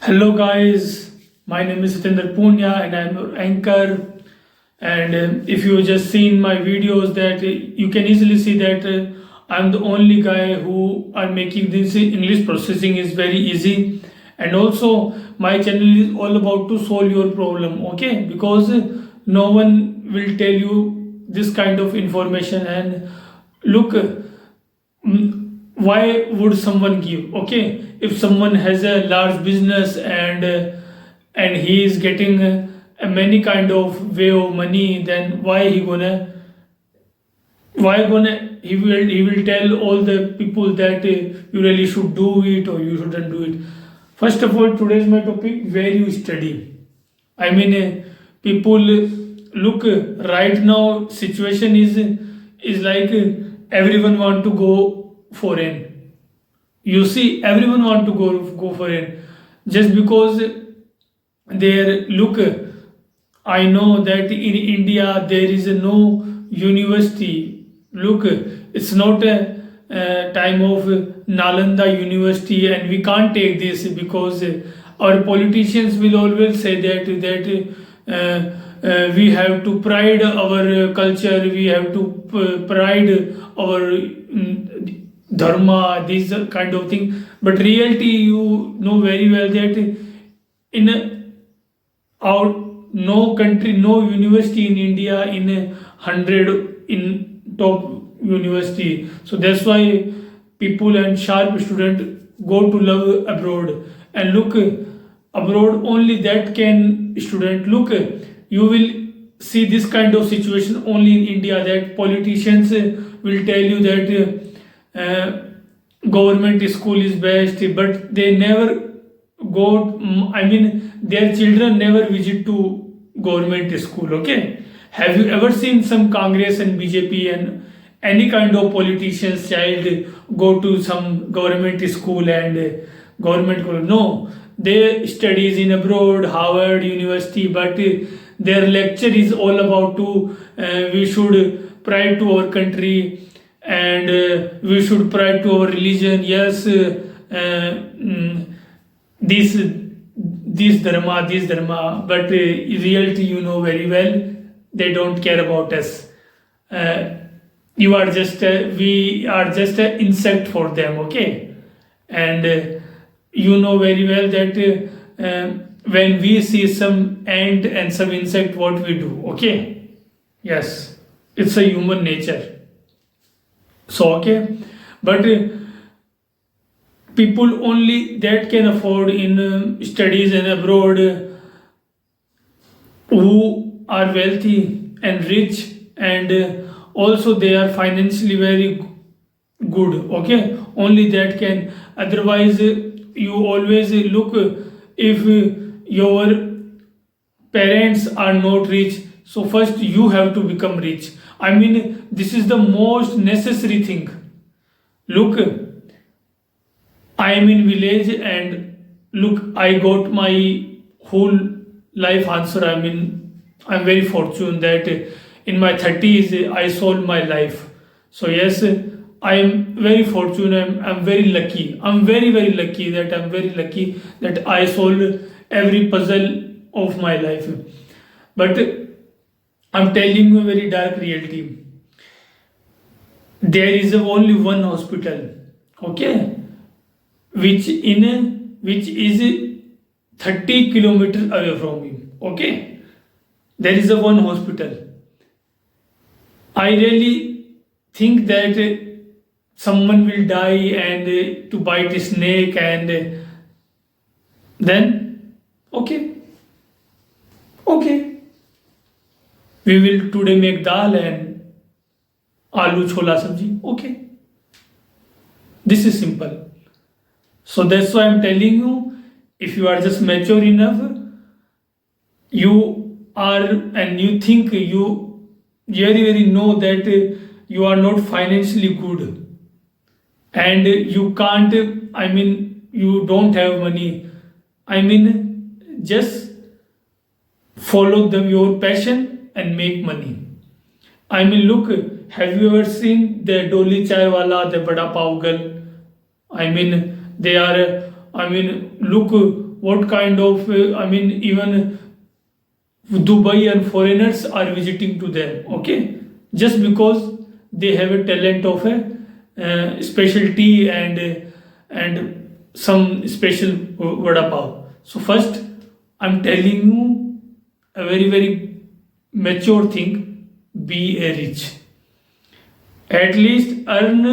Hello, guys. My name is Satinder Punya, and I'm your anchor. And if you just seen my videos, that you can easily see that I'm the only guy who are making this English processing is very easy. And also, my channel is all about to solve your problem. Okay, because no one will tell you this kind of information. And look. Why would someone give? Okay, if someone has a large business and he is getting a many kind of way of money, then why gonna he will tell all the people that you really should do it or you shouldn't do it. First of all, today's my topic, where you study. I mean, people look, right now situation is like everyone want to go foreign. You see, everyone want to go foreign just because their look. I know that in India there is no university. Look, it's not a time of Nalanda University, and we can't take this because our politicians will always say that we have to pride our culture, we have to pride our dharma, these kind of thing. But reality, you know very well that in out no country, no university in India in 100 in top university. So that's why people and sharp student go to love abroad. And look, abroad only that can student look. You will see this kind of situation only in India, that politicians will tell you that government school is best, but they never go. I mean, their children never visit to government school. Okay, have you ever seen some Congress and BJP and any kind of politician's child go to some government school and government college? No, they studies in abroad, Harvard University, but their lecture is all about to we should pride to our country, and we should pride to our religion. Yes, this this dharma, but in reality, you know very well, they don't care about us. uh, you are just we are just an insect for them. Okay, and you know very well that when we see some ant and some insect, what we do. Okay, yes, it's a human nature. So okay, but people only that can afford in studies and abroad, who are wealthy and rich, and also they are financially very good. Okay, only that can. Otherwise, you always look, if your parents are not rich, so first you have to become rich. I mean, this is the most necessary thing. Look, I am in village, and look, I got my whole life answer. I mean, I'm very fortunate that in my 30s I solved my life. So yes, I am very fortunate. I'm very lucky. I'm very lucky that I solved every puzzle of my life. But I'm telling you a very dark reality. There is only one hospital. Okay, which is 30 kilometers away from you. Okay, there is a one hospital. I really think that someone will die and to bite a snake, and then okay, we will today make dal and aloo chola sabji. Okay, this is simple. So that's why I'm telling you, if you are just mature enough, you are, and you think you very know that you are not financially good, and you can't, I mean, you don't have money. I mean, just follow your passion and make money. I mean, look, have you ever seen the Dolly Chai Wala, the Bada Pav Girl? I mean, they are, I mean, look what kind of even Dubai and foreigners are visiting to them. Okay, just because they have a talent of a specialty and some special vada pav. So first, I'm telling you a very mature thing: be a rich. At least earn.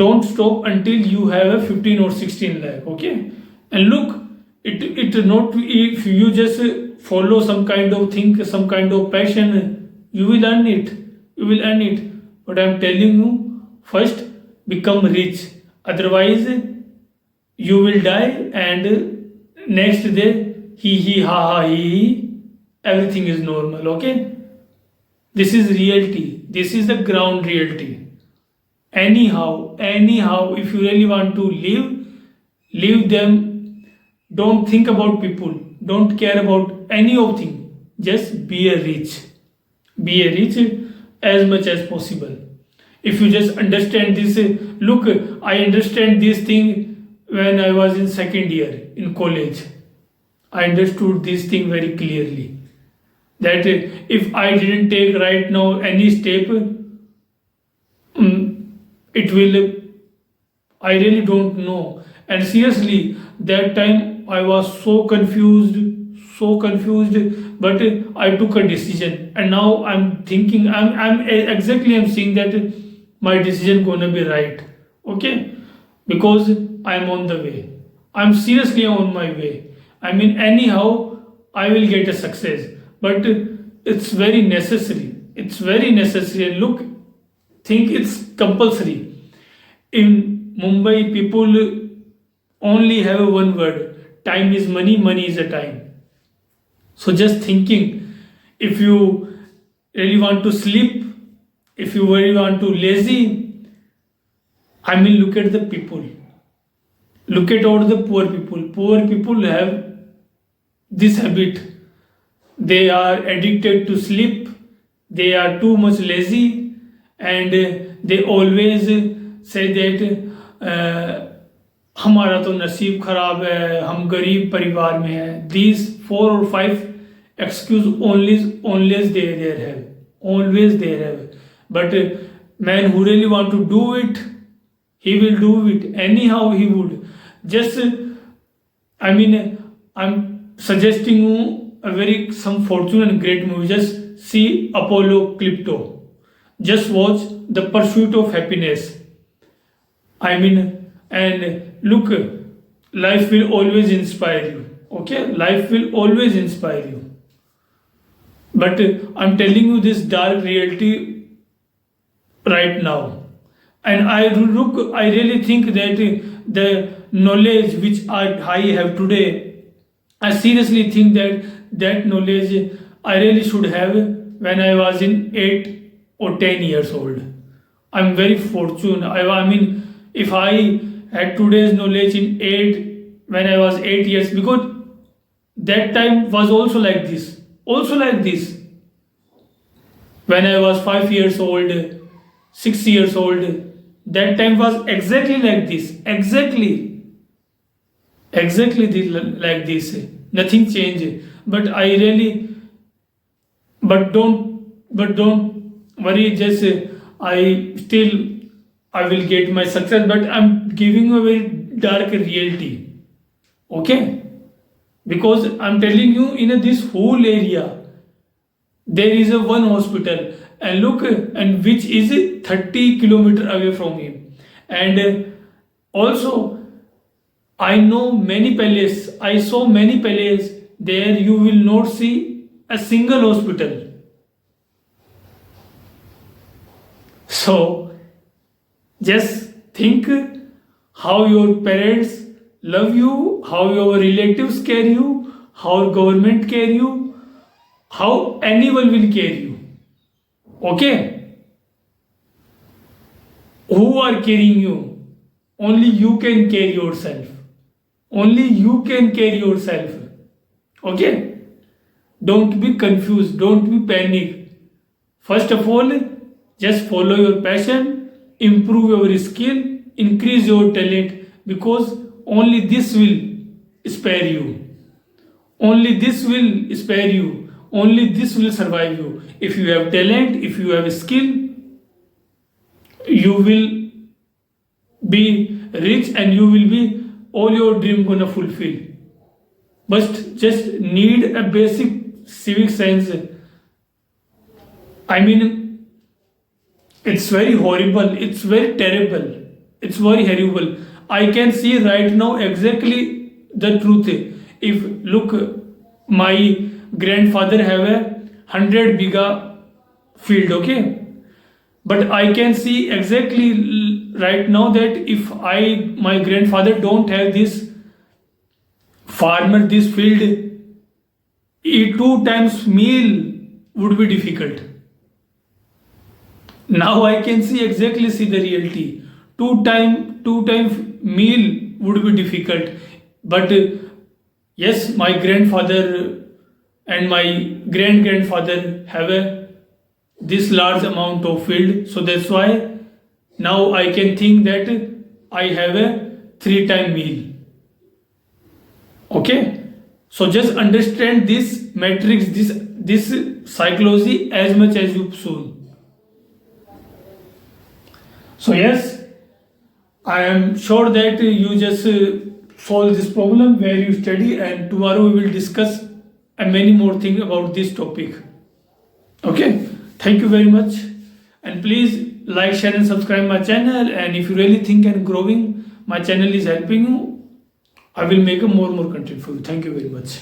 Don't stop until you have a 15 or 16 lakh. Okay, and look, it not if you just follow some kind of thing, some kind of passion, you will earn it. You will earn it. But I'm telling you, first become rich. Otherwise, you will die, and next day, he ha ha he, everything is normal. Okay, this is reality. This is the ground reality. Anyhow, if you really want to leave them. Don't think about people. Don't care about any of thing. Just be a rich. Be a rich as much as possible. If you just understand this, look, I understand this thing when I was in second year in college. I understood this thing very clearly. That if I didn't take right now any step, it will. I really don't know. And seriously, that time I was so confused. But I took a decision, and now I'm thinking. I'm saying that my decision gonna be right. Okay, because I'm on the way. I'm seriously on my way. Anyhow, I will get a success. But it's very necessary. It's very necessary. And look, think it's compulsory. In Mumbai, people only have one word: time is money, money is a time. So just thinking, if you really want to sleep, if you really want to lazy, look at the people. Look at all the poor people. Poor people have this habit. They are addicted to sleep. They are too much lazy, and they always say that हमारा तो नसीब खराब है, हम गरीब परिवार में हैं. These 4 or 5 excuse always they have. Always they have. But man who really want to do it, he will do it. Anyhow he would. Just, I'm suggesting you some fortune and great movie. Just see Apollo Clipto. Just watch The Pursuit of Happiness. And look, life will always inspire you. Okay, life will always inspire you. But I'm telling you this dark reality right now. And I really think that the knowledge which I have today, I seriously think that knowledge I really should have when I was in 8 or 10 years old. I'm very fortunate. If I had today's knowledge when I was 8 years, because that time was also like this. When I was 5 years old, 6 years old, that time was exactly like this. Exactly like this. Nothing changed. But don't worry. Just I will get my success. But I'm giving you a very dark reality. Okay, because I'm telling you, in this whole area there is a one hospital, and look, and which is 30 kilometer away from him. And also I saw many palaces. There you will not see a single hospital. So just think how your parents love you, how your relatives care you, how government care you, how anyone will care you. Okay? Who are caring you? Only you can care yourself. Only you can care yourself. Okay? Don't be confused. Don't be panic. First of all, just follow your passion, improve your skill, increase your talent, because only this will spare you. Only this will spare you. Only this will survive you. If you have talent, if you have skill, you will be rich and you will be all your dream gonna fulfill. But just need a basic civic sense. I mean, it's very horrible, it's very terrible, it's very horrible. I can see right now exactly the truth. If look, my grandfather have a 100 biga field, okay, but I can see exactly right now that if my grandfather don't have this farmer, this field, eat 2 times meal would be difficult. Now I can see the reality. Two time meal would be difficult. But yes, my grandfather and my grandfather have this large amount of field, so that's why now I can think that I have a 3-time meal. Okay, so just understand this matrix, this psychology as much as you soon. So yes, I am sure that you just solve this problem where you study, and tomorrow we will discuss many more things about this topic. Okay, thank you very much, and please like, share and subscribe my channel. And if you really think and growing, my channel is helping you, I will make a more content for you. Thank you very much.